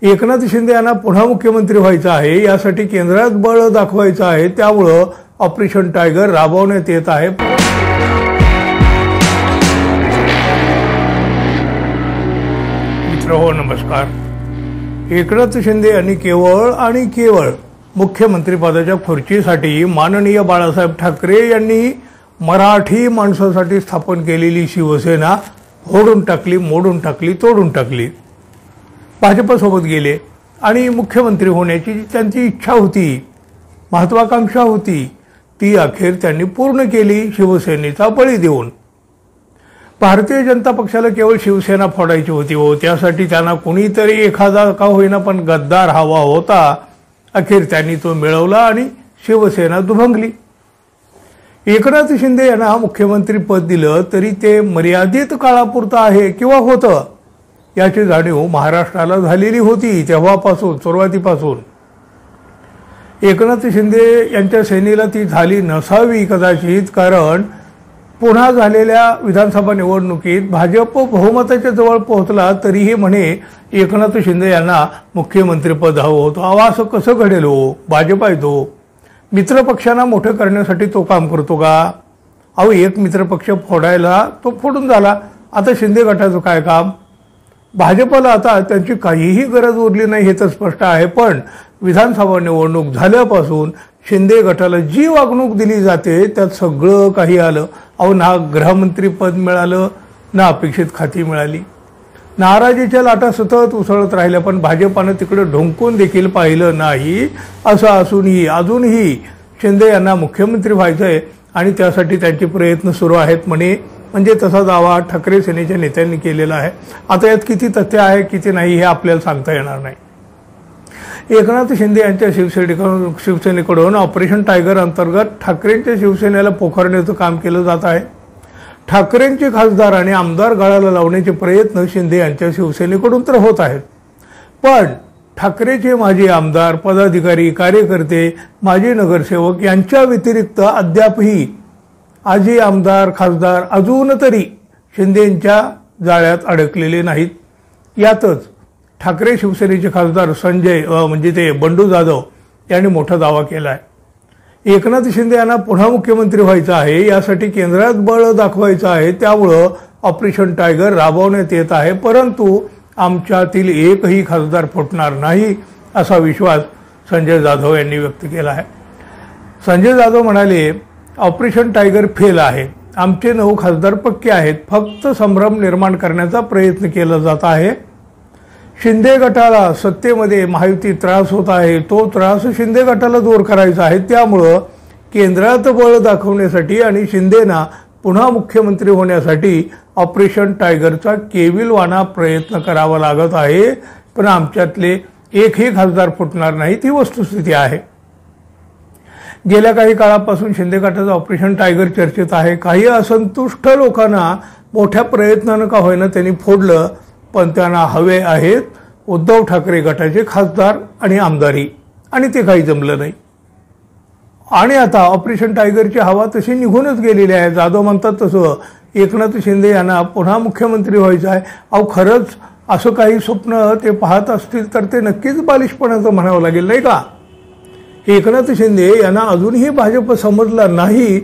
एकनाथ शिंदे यांना पुन्हा मुख्यमंत्री व्हायचं आहे, यासाठी केंद्रात बळ दाखवायचं आहे, त्यामुळे ऑपरेशन टायगर राबवण्यात येत आहे। मित्रहो नमस्कार। एकनाथ शिंदे यांनी केवळ आणि केवळ मुख्यमंत्री पदाच्या खुर्चीसाठी माननीय बाळासाहेब ठाकरे यांनी मराठी माणसासाठी स्थापन केलेली शिवसेना फोडून टाकली, मोडून टाकली, तोडून टाकली। भाजपसोबत गेले आणि मुख्यमंत्री होण्याची त्यांची इच्छा होती, महत्वाकांक्षा होती, ती अखेर त्यांनी पूर्ण केली शिवसेनेचा बळी देऊन। भारतीय जनता पक्षाला केवळ शिवसेना फोडायची होती हो, त्यासाठी त्यांना कुणीतरी एखादा का होईना पण गद्दार हवा होता। अखेर त्यांनी तो मिळवला आणि शिवसेना दुभंगली। एकनाथ शिंदे यांना मुख्यमंत्री पद दिलं तरी ते मर्यादित काळापुरतं आहे किंवा होतं, याची जाणीव महाराष्ट्राला झालेली होती तेव्हापासून, सुरुवातीपासून। एकनाथ शिंदे यांच्या सेनेला ती झाली नसावी कदाचित, कारण पुन्हा झालेल्या विधानसभा निवडणुकीत भाजप बहुमताच्या जवळ पोहोचला तरीही म्हणे एकनाथ शिंदे यांना मुख्यमंत्रीपद हवं होतं। अहो असं कसं घडेल हो? भाजप आहे तो, मित्रपक्षांना मोठं करण्यासाठी तो काम करतो का? अहो एक मित्रपक्ष फोडायला तो फोडून झाला, आता शिंदे गटाचं काय काम? भाजपला आता त्यांची काहीही गरज उरली नाही हे तर स्पष्ट आहे, पण विधानसभा निवडणूक झाल्यापासून शिंदे गटाला जी वागणूक दिली जाते त्यात सगळं काही आलं। अहो ना गृहमंत्री पद मिळालं, ना अपेक्षित खाती मिळाली, नाराजीच्या लाटा सतत उसळत राहिल्या, पण भाजपानं तिकडे ढोंकून देखील पाहिलं नाही। असं असूनही अजूनही शिंदे यांना मुख्यमंत्री व्हायचंय आणि त्यासाठी त्यांचे प्रयत्न सुरू आहेत म्हणे, म्हणजे तसा दावा ठाकरे सेनेच्या नेत्यांनी केलेला आहे। आता यात किती तथ्य आहे किती नाही हे आपल्याला सांगता येणार नाही। एकनाथ शिंदे यांच्या शिवसेनेकडून ऑपरेशन टायगर अंतर्गत ठाकरेंच्या शिवसेनेला पोखरण्याचं काम केलं जात आहे। ठाकरेंचे खासदार आणि आमदार गळाला लावण्याचे प्रयत्न शिंदे यांच्या शिवसेनेकडून तर होत आहेत, पण ठाकरेचे माजी आमदार, पदाधिकारी, कार्यकर्ते, माजी नगरसेवक यांच्या व्यतिरिक्त अद्यापही आजी आमदार, खासदार अजून तरी शिंदेंच्या जाळ्यात अडकलेले नाहीत। यातच ठाकरे शिवसेनेचे खासदार संजय म्हणजे ते बंडू जाधव यांनी मोठा दावा केला आहे। एकनाथ शिंदे यांना पुन्हा मुख्यमंत्री व्हायचं आहे, यासाठी केंद्रात बळ दाखवायचं आहे, त्यामुळं ऑपरेशन टायगर राबवण्यात येत आहे, परंतु आमच्यातील एकही खासदार फुटणार नाही असा विश्वास संजय जाधव यांनी व्यक्त केला आहे। संजय जाधव म्हणाले, ऑपरेशन टायगर फेल आहे, आमचे 9 खासदार पक्के आहेत, फक्त संभ्रम निर्माण करण्याचा प्रयत्न केला जात आहे। शिंदे गटाला सत्तेमध्ये महायुती त्रास होत आहे, तो त्रास शिंदे गटाला दूर करायचा आहे, त्यामुळं केंद्रात बळ दाखवण्यासाठी आणि शिंदेना पुन्हा मुख्यमंत्री होण्यासाठी ऑपरेशन टायगरचा केविलवाणा प्रयत्न करावा लागत आहे, पण आमच्यातले एकही खासदार फुटणार नाही, ती वस्तुस्थिती आहे। गेल्या काही काळापासून शिंदे गटाचं ऑपरेशन टायगर चर्चेत आहे। काही असंतुष्ट लोकांना मोठ्या प्रयत्नानं का होईना त्यांनी फोडलं, पण त्यांना हवे आहेत उद्धव ठाकरे गटाचे खासदार आणि आमदारी, आणि ते काही जमलं नाही। आणि आता ऑपरेशन टायगरची हवा तशी निघूनच गेलेली आहे। जाधव म्हणतात तसं एकनाथ शिंदे यांना पुन्हा मुख्यमंत्री व्हायचं आहे। अहो खरंच असं काही स्वप्न ते पाहत असतील तर ते नक्कीच बालिशपणाचं म्हणावं लागेल, नाही का? एकनाथ शिंदे यांना अजूनही भाजप समजला नाही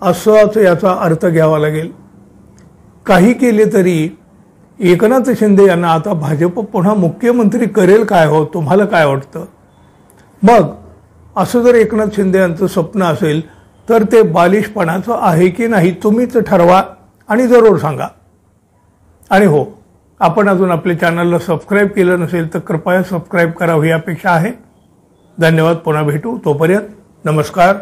असंच याचा अर्थ घ्यावा लागेल। काही केले तरी एकनाथ शिंदे यांना आता भाजप पुन्हा मुख्यमंत्री करेल काय हो? तुम्हाला काय वाटतं? मग असं जर एकनाथ शिंदे यांचं स्वप्न असेल तर ते बालिशपणाचं आहे की नाही तुम्हीच ठरवा आणि जरूर सांगा। आणि हो, आपण अजून आपल्या चॅनलला सबस्क्राईब केलं नसेल तर कृपया सबस्क्राईब करावं ही अपेक्षा आहे। धन्यवाद, पुन्हा भेटू, तोपर्यंत नमस्कार।